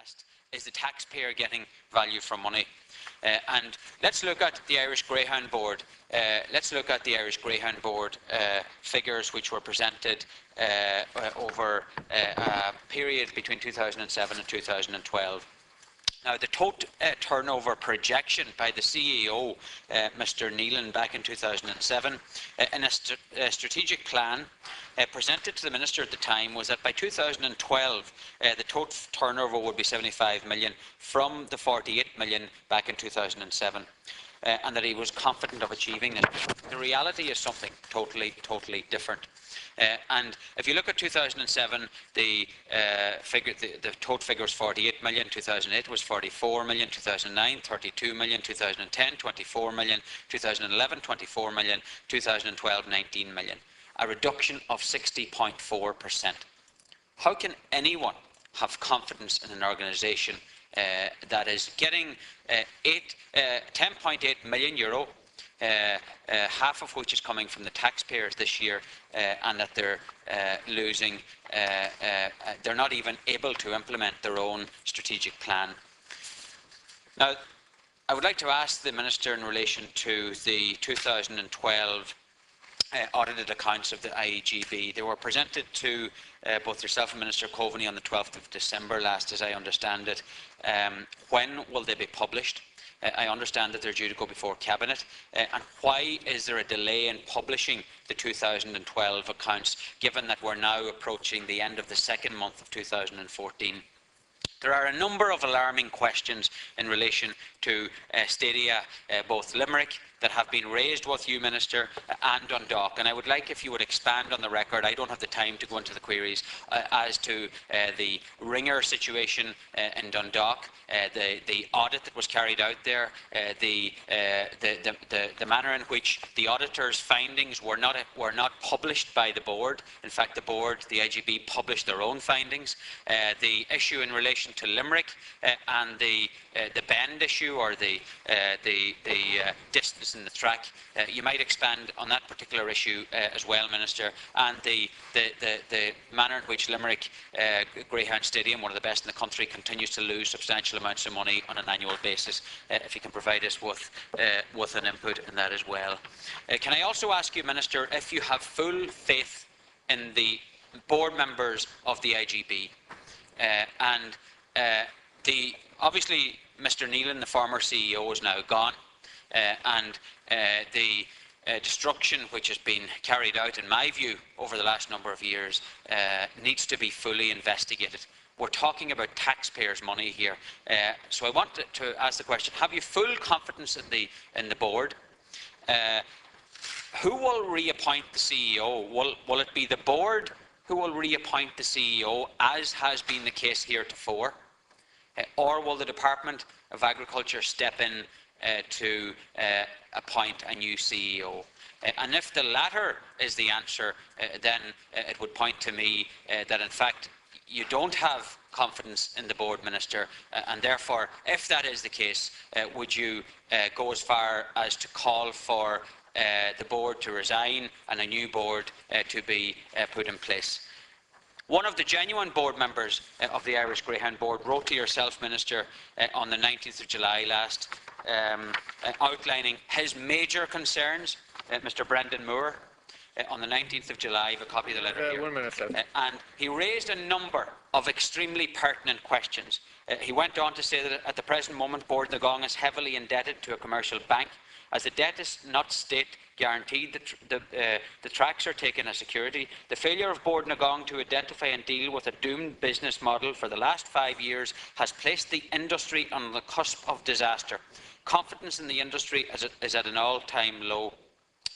asked, is the taxpayer getting value for money? And let's look at the Irish Greyhound Board. Let's look at the Irish Greyhound Board figures which were presented over a period between 2007 and 2012. Now, the total turnover projection by the CEO, Mr. Neelan, back in 2007, in a strategic plan presented to the Minister at the time, was that by 2012, the total turnover would be 75 million from the 48 million back in 2007. And that he was confident of achieving it. The reality is something totally different. And if you look at 2007, the total figure was 48 million, 2008 was 44 million, 2009 32 million, 2010 24 million, 2011 24 million, 2012 19 million. A reduction of 60.4%. How can anyone have confidence in an organisation that is getting 10.8 million euro, half of which is coming from the taxpayers this year, and that they're losing, they're not even able to implement their own strategic plan. Now, I would like to ask the Minister in relation to the 2012 audited accounts of the IGB. They were presented to both yourself and Minister Coveney on the 12th of December last, as I understand it. When will they be published? I understand that they're due to go before Cabinet. And why is there a delay in publishing the 2012 accounts, given that we're now approaching the end of the second month of 2014? There are a number of alarming questions in relation to Stadia, both Limerick, that have been raised with you, Minister, and Dundalk. And I would like if you would expand on the record. I don't have the time to go into the queries as to the ringer situation in Dundalk, the audit that was carried out there, the manner in which the auditor's findings were not published by the board. In fact, the board, the IGB, published their own findings. The issue in relation to Limerick and the bend issue, or the distance in the track. You might expand on that particular issue as well, Minister, and the manner in which Limerick Greyhound Stadium, one of the best in the country, continues to lose substantial amounts of money on an annual basis. If you can provide us with an input in that as well. Can I also ask you, Minister, if you have full faith in the board members of the IGB, obviously Mr. Neelan, the former CEO, is now gone. And the destruction which has been carried out, in my view, over the last number of years, needs to be fully investigated. We're talking about taxpayers' money here. So I want to ask the question, have you full confidence in the board? Who will reappoint the CEO? Will it be the board who will reappoint the CEO, as has been the case heretofore? Or will the Department of Agriculture step in to appoint a new CEO? And if the latter is the answer, then it would point to me that in fact you don't have confidence in the board, Minister, and therefore, if that is the case, would you go as far as to call for the board to resign and a new board to be put in place? One of the genuine board members of the Irish Greyhound Board wrote to yourself, Minister, on the 19th of July last, outlining his major concerns, Mr. Brendan Moore, on the 19th of July. I have a copy of the letter here. 1 minute, sir. And he raised a number of extremely pertinent questions. He went on to say that at the present moment, Board Nagong is heavily indebted to a commercial bank. As the debt is not state guaranteed, the tracks are taken as security. The failure of Board Nagong to identify and deal with a doomed business model for the last 5 years has placed the industry on the cusp of disaster. Confidence in the industry is at an all-time low.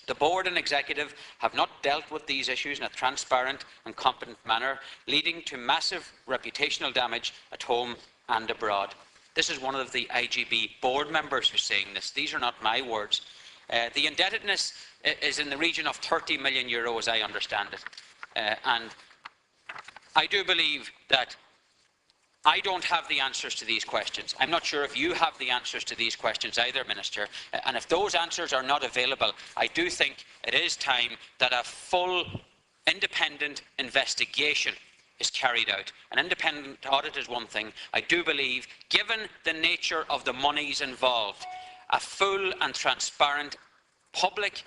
The board and executive have not dealt with these issues in a transparent and competent manner, leading to massive reputational damage at home and abroad. This is one of the IGB board members who's saying this. These are not my words. The indebtedness is in the region of 30 million euro, as I understand it. And I do believe that I don't have the answers to these questions. I'm not sure if you have the answers to these questions either, Minister. And if those answers are not available, I do think it is time that a full independent investigation is carried out. An independent audit is one thing. I do believe, given the nature of the monies involved, a full and transparent public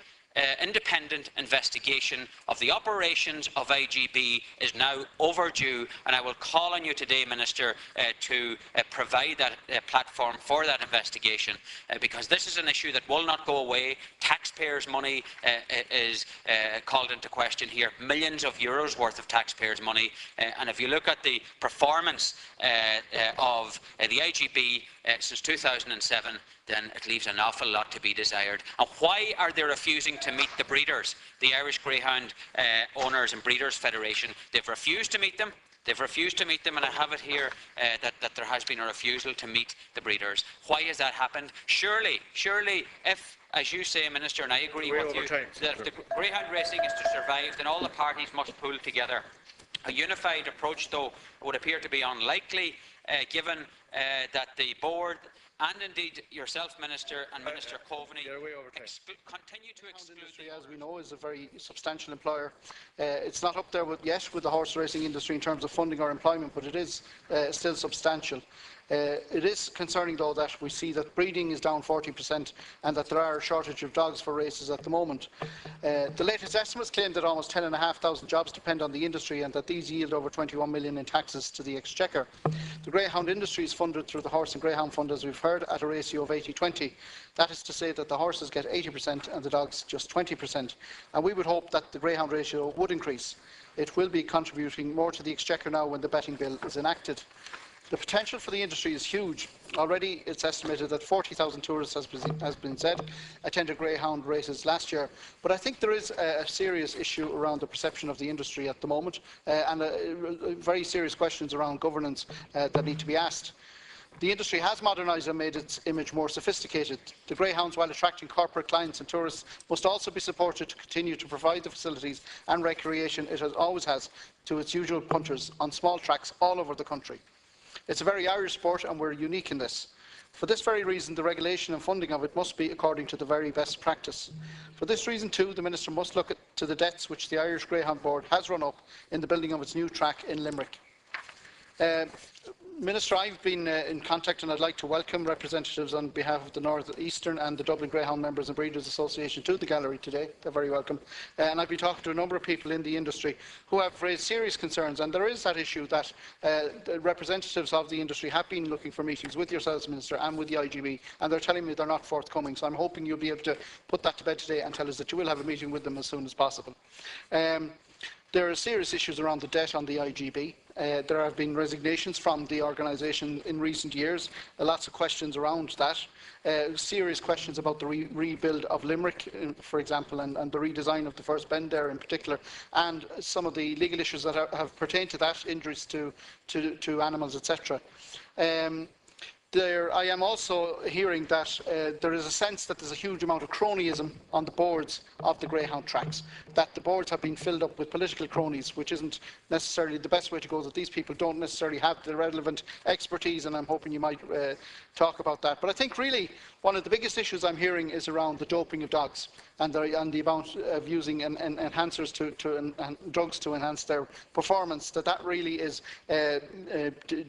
independent investigation of the operations of IGB is now overdue, and I will call on you today, Minister, to provide that platform for that investigation, because this is an issue that will not go away. Taxpayers' money is called into question here, millions of euros worth of taxpayers' money, and if you look at the performance of the IGB since 2007, then it leaves an awful lot to be desired. And why are they refusing to meet the breeders, the Irish Greyhound Owners and Breeders Federation? They've refused to meet them. They've refused to meet them, and I have it here that there has been a refusal to meet the breeders. Why has that happened? Surely, if, as you say, Minister, and I agree with you, that if the greyhound racing is to survive, then all the parties must pull together. A unified approach, though, would appear to be unlikely, given that the board and indeed yourself, Minister, and Minister Coveney continue to exclude. Industry, as we know, is a very substantial employer. It's not up there yet with the horse racing industry in terms of funding or employment, but it is still substantial. It is concerning, though, that we see that breeding is down 40% and that there are a shortage of dogs for races at the moment. The latest estimates claim that almost 10,500 jobs depend on the industry and that these yield over 21 million in taxes to the exchequer. The greyhound industry is funded through the Horse and Greyhound Fund, as we've heard, at a ratio of 80-20. That is to say that the horses get 80% and the dogs just 20%. And we would hope that the greyhound ratio would increase. It will be contributing more to the exchequer now when the betting bill is enacted. The potential for the industry is huge. Already it's estimated that 40,000 tourists, has been said, attended greyhound races last year. But I think there is a serious issue around the perception of the industry at the moment, and very serious questions around governance that need to be asked. The industry has modernised and made its image more sophisticated. The greyhounds, while attracting corporate clients and tourists, must also be supported to continue to provide the facilities and recreation it always has to its usual punters on small tracks all over the country. It's a very Irish sport and we're unique in this. For this very reason, the regulation and funding of it must be according to the very best practice. For this reason too, the Minister must look to the debts which the Irish Greyhound Board has run up in the building of its new track in Limerick. Minister, I've been in contact and I'd like to welcome representatives on behalf of the North Eastern and the Dublin Greyhound Members and Breeders Association to the gallery today. They're very welcome. And I've been talking to a number of people in the industry who have raised serious concerns, and there is that issue that the representatives of the industry have been looking for meetings with yourselves, Minister, and with the IGB, and they're telling me they're not forthcoming. So I'm hoping you'll be able to put that to bed today and tell us that you will have a meeting with them as soon as possible. There are serious issues around the debt on the IGB. There have been resignations from the organisation in recent years, lots of questions around that, serious questions about the rebuild of Limerick, for example, and the redesign of the first bend there in particular, and some of the legal issues that have pertained to that, injuries to animals, etc. I am also hearing that there is a sense that there's a huge amount of cronyism on the boards of the greyhound tracks, that the boards have been filled up with political cronies, which isn't necessarily the best way to go, that these people don't necessarily have the relevant expertise, and I'm hoping you might talk about that. But I think really one of the biggest issues I'm hearing is around the doping of dogs and the amount of using enhancers and drugs to enhance their performance, that really is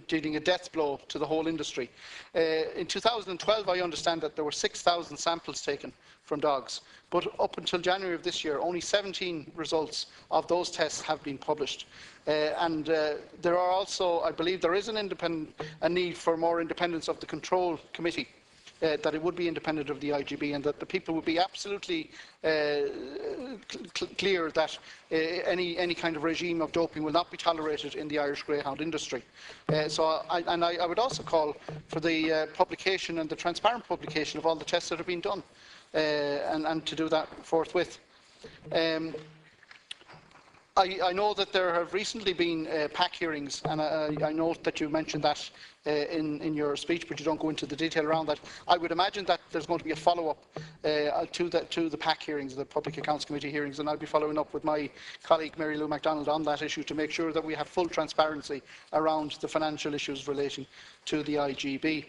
dealing a death blow to the whole industry. In 2012, I understand that there were 6,000 samples taken from dogs, but up until January of this year, only 17 results of those tests have been published. There are also, I believe, there is a need for more independence of the control committee. That it would be independent of the IGB, and that the people would be absolutely clear that any kind of regime of doping will not be tolerated in the Irish greyhound industry. I would also call for the publication and the transparent publication of all the tests that have been done, and to do that forthwith. I know that there have recently been PAC hearings, and I note that you mentioned that in your speech, but you don't go into the detail around that. I would imagine that there's going to be a follow-up to the PAC hearings, the Public Accounts Committee hearings, and I'll be following up with my colleague Mary Lou MacDonald on that issue to make sure that we have full transparency around the financial issues relating to the IGB.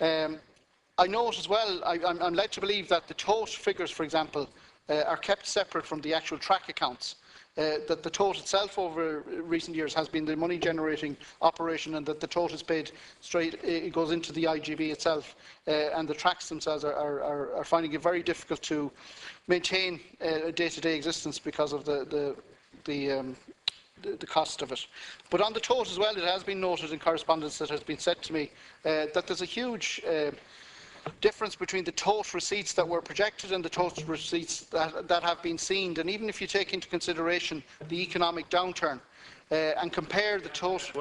I note as well, I'm led to believe that the tote figures, for example, are kept separate from the actual track accounts. that the tote itself over recent years has been the money-generating operation, and that the tote is paid straight, it goes into the IGB itself, and the tracks themselves are finding it very difficult to maintain a day-to-day existence because of the cost of it. But on the tote as well, it has been noted in correspondence that has been said to me that there's a huge difference between the tote receipts that were projected and the tote receipts that have been seen. And even if you take into consideration the economic downturn and compare the tote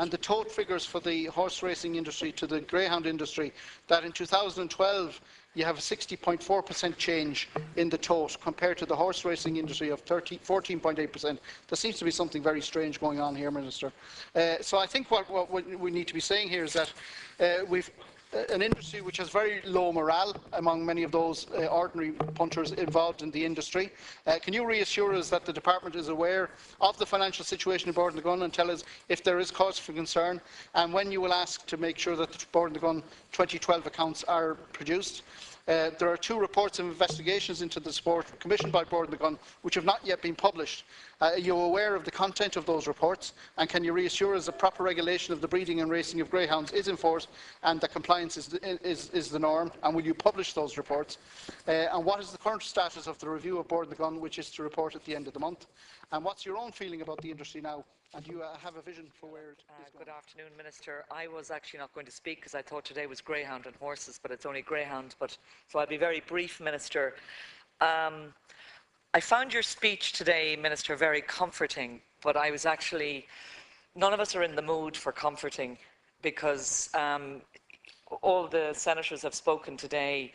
and the tote figures for the horse racing industry to the greyhound industry, that in 2012 you have a 60.4% change in the tote compared to the horse racing industry of 14.8%. There seems to be something very strange going on here, Minister. So I think what we need to be saying here is that we've an industry which has very low morale among many of those ordinary punters involved in the industry. Can you reassure us that the Department is aware of the financial situation in Board and Gun, and tell us if there is cause for concern, and when you will ask to make sure that the Board and Gun 2012 accounts are produced? There are 2 reports of investigations into the sport commissioned by Board and Gun which have not yet been published. Are you aware of the content of those reports, and can you reassure us that proper regulation of the breeding and racing of greyhounds is enforced and that compliance is the norm, and will you publish those reports? And what is the current status of the review of Board and Gun, which is to report at the end of the month? And what's your own feeling about the industry now? And do you have a vision for where it is going? Good afternoon, Minister. I was actually not going to speak because I thought today was greyhound and horses, but it's only greyhound. So I'll be very brief, Minister. I found your speech today, Minister, very comforting, but I was actually, none of us are in the mood for comforting, because all the senators have spoken today.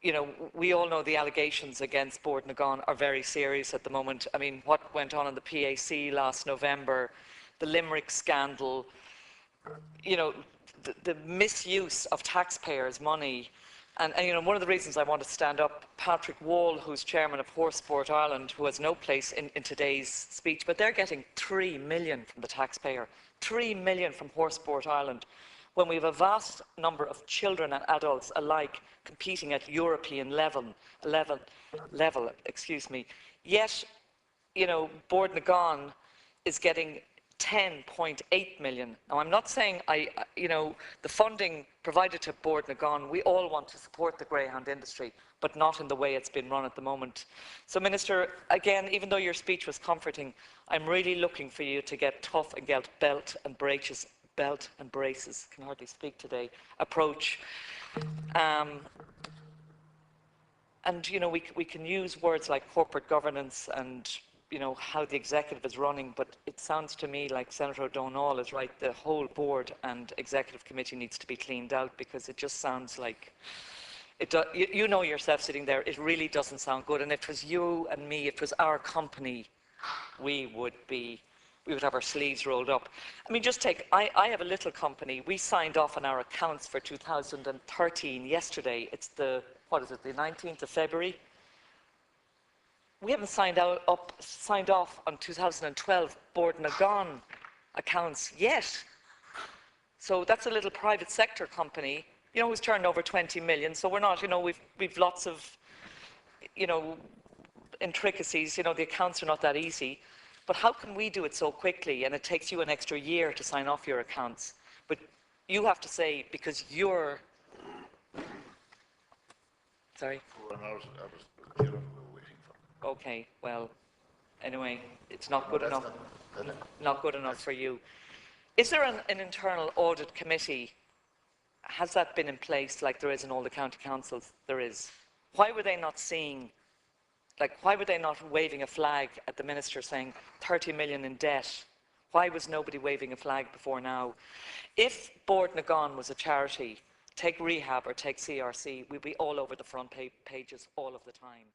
You know, we all know the allegations against Board and Gun are very serious at the moment. I mean, what went on in the PAC last November, the Limerick scandal, you know, the misuse of taxpayers' money. And, you know, one of the reasons I want to stand up, Patrick Wall, who's chairman of Horse Sport Ireland, who has no place in today's speech, but they're getting 3 million from the taxpayer, 3 million from Horse Sport Ireland, when we have a vast number of children and adults alike competing at European level, excuse me. Yet, you know, Board and Gun is getting 10.8 million. Now, I'm not saying you know, the funding provided to Board and Gun, we all want to support the greyhound industry, but not in the way it's been run at the moment. So, Minister, again, even though your speech was comforting, I'm really looking for you to get tough and get belt and braces, can hardly speak today, approach. And, you know, we can use words like corporate governance and, you know, how the executive is running, but it sounds to me like Senator O'Donnell is right. The whole board and executive committee needs to be cleaned out, because it just sounds like, you know yourself sitting there, it really doesn't sound good. And if it was you and me, if it was our company, we would have our sleeves rolled up. I mean, just take, I have a little company. We signed off on our accounts for 2013 yesterday. It's the, what is it, the 19th of February? We haven't signed off on 2012 Board and Gun accounts yet. So that's a little private sector company, you know, who's turned over 20 million. So we're not, you know, we've lots of, you know, intricacies. You know, the accounts are not that easy. But how can we do it so quickly, and it takes you an extra year to sign off your accounts? But you have to say, because you're... Sorry? Okay, well, anyway, it's not good enough. Not good enough for you. Is there an internal audit committee? Has that been in place like there is in all the county councils? There is. Why were they not seeing... Like, why were they not waving a flag at the minister saying 30 million in debt? Why was nobody waving a flag before now? If Board and Gun was a charity, take Rehab or take CRC, we'd be all over the front pages all of the time.